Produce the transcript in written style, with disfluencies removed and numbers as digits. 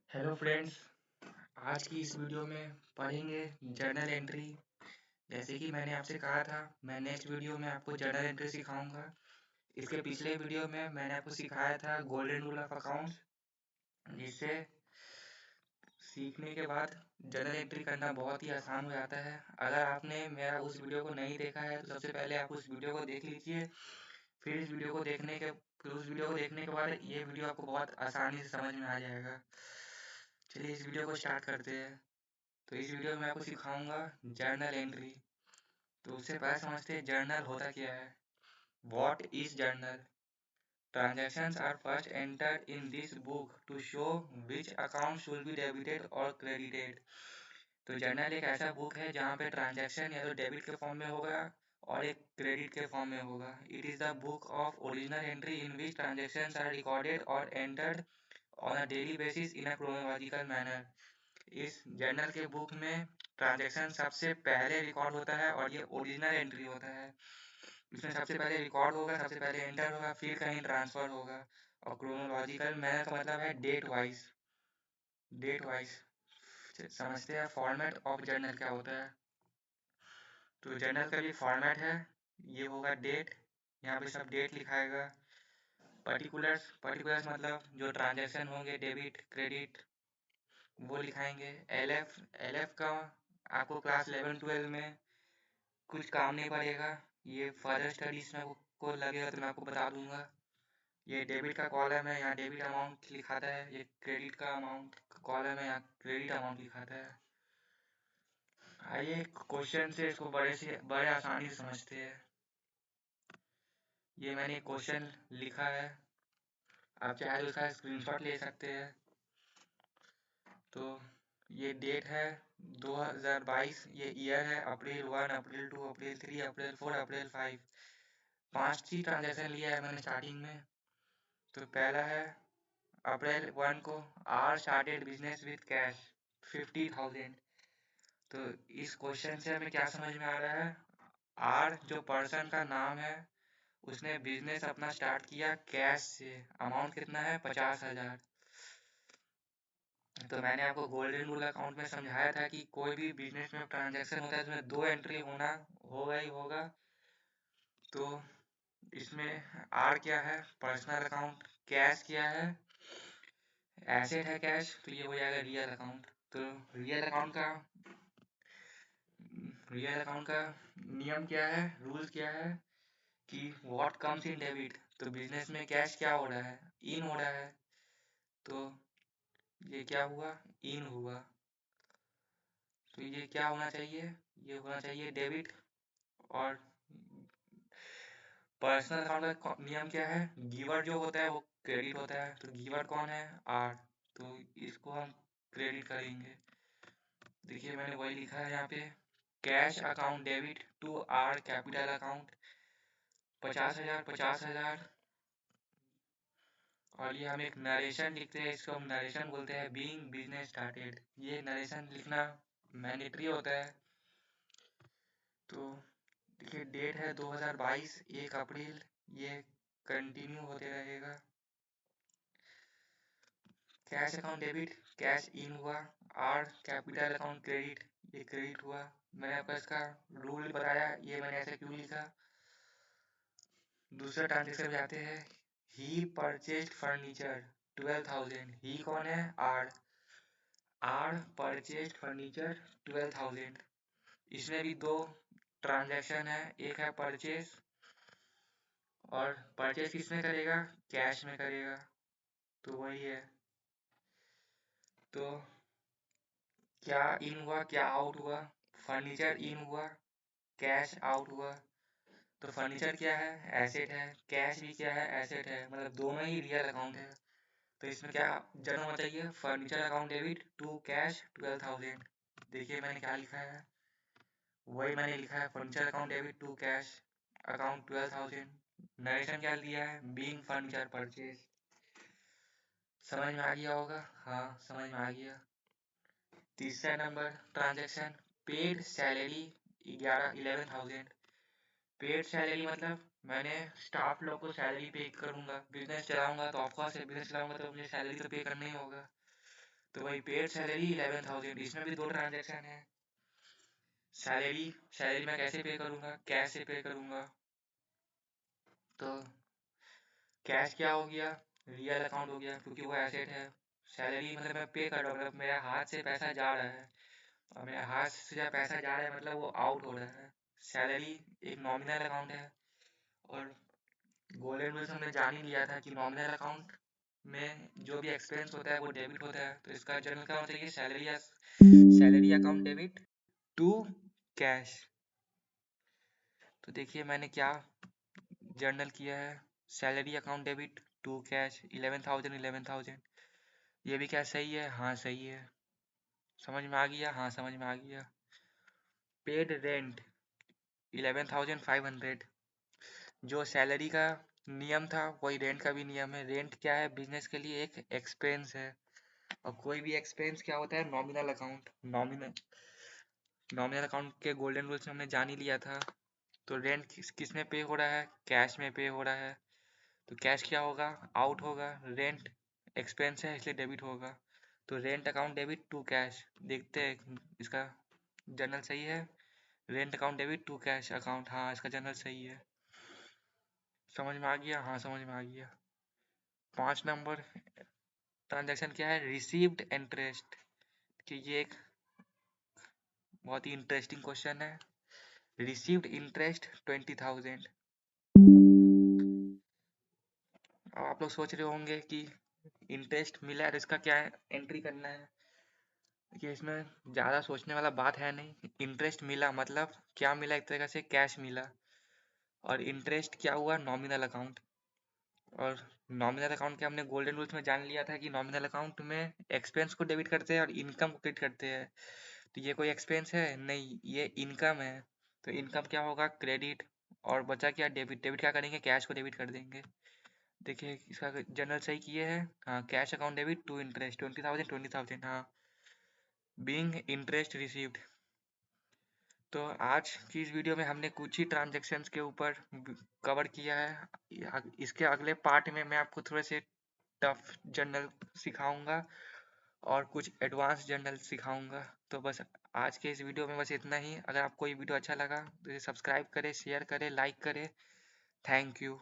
Hello friends. आज की इस वीडियो में पढ़ेंगे जर्नल एंट्री। जैसे कि मैंने आपसे कहा था, मैं नेक्स्ट वीडियो में आपको जर्नल एंट्री सिखाऊंगा। इसके पिछले वीडियो में मैंने आपको सिखाया था गोल्डन रूल ऑफ अकाउंट्स, जिससे सीखने के बाद जर्नल एंट्री करना बहुत ही आसान हो जाता है। अगर आपने मेरा उस वीडियो को नहीं देखा है तो सबसे पहले आप उस वीडियो को देख लीजिए। फिर इस वीडियो को देखने के फिर उस वीडियो को देखने के बाद ये वीडियो आपको बहुत आसानी से समझ में आ जाएगा। चलिए इस वीडियो को स्टार्ट करते हैं। तो इस वीडियो में मैं आपको सिखाऊंगा जर्नल एंट्री। तो उससे पहले समझते हैं जर्नल होता क्या है। What is journal? Transactions are first entered in this book to show which account should be debited और क्रेडिटेड। तो जर्नल एक ऐसा बुक है जहाँ पे ट्रांजैक्शन या तो डेबिट के फॉर्म में होगा और एक क्रेडिट के फॉर्म में होगा। It is the book of original entry in which transactions are recorded और entered on a daily basis in a chronological manner. इस जर्नल के बुक में ट्रांजैक्शन सबसे पहले रिकॉर्ड होता है और ये ओरिजिनल एंट्री होता है। इसमें सबसे पहले रिकॉर्ड होगा, सबसे पहले एंटर होगा, फिर कहीं ट्रांसफर होगा। और क्रोनोलॉजिकल मैनर का मतलब है डेट वाइज। समझते हैं फॉर्मेट ऑफ जर्नल क्या होता है। तो जर्नल का भी फॉर्मेट है, ये होगा डेट। यहाँ पे सब डेट लिखाएगा। पर्टिकुलर्स पर्टिकुलर्स मतलब जो ट्रांजैक्शन होंगे डेबिट क्रेडिट वो लिखाएंगे। एल एफ का आपको क्लास 11-12 में कुछ काम नहीं पड़ेगा। ये फर्दर स्टडीज में को लगेगा तो मैं आपको बता दूंगा। ये डेबिट का कॉलम है, यहाँ डेबिट अमाउंट लिखाता है। ये क्रेडिट का अमाउंट कॉलम है, यहाँ क्रेडिट अमाउंट लिखाता है। आइए क्वेश्चन से इसको बड़े आसानी से समझते हैं। ये मैंने क्वेश्चन लिखा है, आप चाहे तो इसका स्क्रीनशॉट ले सकते हैं। तो ये डेट है 2022, ये ईयर है अप्रैल 1, अप्रैल 2, अप्रैल 3, अप्रैल 4, अप्रैल 5। 5 ही ट्रांजेक्शन लिया है मैंने स्टार्टिंग में। तो पहला है अप्रैल 1 को, R started business with cash 50,000। तो इस क्वेश्चन से हमें क्या समझ में आ रहा है, आर जो पर्सन का नाम है उसने बिजनेस अपना स्टार्ट किया कैश से। अमाउंट कितना है, 50,000। तो मैंने आपको गोल्डन रूल अकाउंट में समझाया था कि कोई भी बिजनेस में ट्रांजैक्शन होता है तो उसमें 2 एंट्री होगा ही होगा। तो इसमें आर क्या है, पर्सनल अकाउंट। कैश क्या है, एसेट है कैश, तो ये हो जाएगा रियल अकाउंट। तो रियल अकाउंट का नियम क्या है, रूल्स क्या है कि व्हाट कम्स इन डेबिट। तो बिजनेस में कैश क्या हो रहा है, इन हो रहा है। तो ये क्या हुआ, इन हुआ। तो ये क्या होना चाहिए, ये होना चाहिए डेबिट। और पर्सनल अकाउंट का नियम क्या है, गिवर जो होता है वो क्रेडिट होता है। तो गिवर कौन है, आर। तो इसको हम क्रेडिट करेंगे। देखिए मैंने वही लिखा है यहाँ पे, cash account debit to R capital account 50,000 50,000। और ये हम एक नरेशन लिखते हैं, इसको हम नरेशन बोलते हैं। बीइंग बिजनेस स्टार्टेड, ये नरेशन लिखना मैंडेटरी होता है। तो देखिए डेट है 2022 1 अप्रैल, ये कंटिन्यू होते रहेगा। Cash account debit, cash in हुआ। आर कैपिटल अकाउंट क्रेडिट, ये क्रेडिट हुआ। मैंने आपको इसका रूल बताया, ये मैंने ऐसे क्यों लिखा। दूसरे ट्रांजेक्शन में आते हैं, ही परचेज्ड फर्नीचर 12,000। ही कौन है, आर। Are purchased furniture 12,000। इसमें भी 2 ट्रांजैक्शन है, एक है परचेज, और परचेज किसमें करेगा, कैश में करेगा। तो वही है। तो क्या इन हुआ क्या आउट हुआ, फर्नीचर इन हुआ, कैश आउट हुआ। तो फर्नीचर क्या है, एसेट है। कैश भी क्या है, एसेट है। मतलब दोनों ही रियल अकाउंट है। तो इसमें क्या जन्म होना चाहिए, furniture account debit to cash 12,000। देखिए मैंने क्या लिखा है, वही मैंने लिखा है, furniture account debit to cash account 12,000। Narration क्या दिया है, बीइंग फर्नीचर परचेज। समझ में आ गया होगा, हाँ समझ में आ गया। तीसरा number transaction, paid salary 11,000। Paid salary मतलब मैंने स्टाफ लोग को सैलरी पे करूंगा, बिजनेस चलाऊंगा तो ऑफकोर्स बिजनेस चलाऊंगा तो मुझे सैलरी तो पे करना ही होगा। तो वही पेड सैलरी 11,000, इसमें भी 2 ट्रांजेक्शन है। सैलरी सैलरी मैं कैसे पे करूँगा, कैश से पे करूँगा। तो कैश क्या हो गया, रियल अकाउंट हो गया क्योंकि वो एसेट है। सैलरी मतलब मैं पे कर रहा हूँ, मतलब मेरे हाथ से पैसा जा रहा है, और मेरे हाथ से जब पैसा जा रहा है मतलब वो आउट हो रहा है। सैलरी एक नॉमिनल अकाउंट है, और गोल्डन रूल्स हमने जान ही लिया था कि नॉमिनल अकाउंट में जो भी एक्सपेंस होता है वो डेबिट होता है। तो इसका जनरल क्या होना चाहिए, salary account debit to cash. तो देखिए मैंने क्या जर्नल किया है, salary account debit to cash 11,000 11,000। ये भी क्या सही है, हाँ सही है। समझ में आ गया, हाँ समझ में आ गया। पेड रेंट 11,500, जो सैलरी का नियम था वही रेंट का भी नियम है। रेंट क्या है, बिजनेस के लिए एक एक्सपेंस है, और कोई भी एक्सपेंस क्या होता है, नॉमिनल अकाउंट। नॉमिनल अकाउंट के गोल्डन रूल्स हमने जान ही लिया था। तो रेंट किस में पे हो रहा है, कैश में पे हो रहा है। तो कैश क्या होगा, आउट होगा। रेंट एक्सपेंस है इसलिए डेबिट होगा। तो rent account debit to cash. देखते हैं इसका जनरल सही है। Rent account debit to cash account, हाँ इसका जनरल सही है। समझ में आ गया, हाँ समझ में आ गया। 5 नंबर ट्रांजैक्शन क्या है, रिसीव्ड इंटरेस्ट। कि ये एक बहुत ही इंटरेस्टिंग क्वेश्चन है। Received interest 20,000। अब आप लोग सोच रहे होंगे कि इंटरेस्ट मिला है तो इसका क्या एंट्री करना है। कि इसमें ज़्यादा सोचने वाला बात है नहीं। इंटरेस्ट मिला मतलब क्या मिला, एक तरह से कैश मिला। और इंटरेस्ट क्या हुआ, नॉमिनल अकाउंट। और नॉमिनल अकाउंट के हमने गोल्डन रूल्स में जान लिया था कि नॉमिनल अकाउंट में एक्सपेंस को डेबिट करते हैं और इनकम को क्रेडिट करते हैं। तो ये कोई एक्सपेंस है नहीं, ये इनकम है। तो इनकम क्या होगा, क्रेडिट। और बचा क्या, डेबिट। डेबिट क्या करेंगे, कैश को डेबिट कर देंगे। देखिए इसका जनरल सही किए हैं, हाँ cash account debit to interest 20,000 20,000, हाँ बीइंग इंटरेस्ट रिसीव्ड। तो आज की इस वीडियो में हमने कुछ ही ट्रांजैक्शंस के ऊपर कवर किया है। इसके अगले पार्ट में मैं आपको थोड़े से टफ जर्नल सिखाऊंगा और कुछ एडवांस जर्नल सिखाऊंगा। तो बस आज के इस वीडियो में बस इतना ही। अगर आपको ये वीडियो अच्छा लगा तो इसे सब्सक्राइब करें, शेयर करें, लाइक करें। Thank you.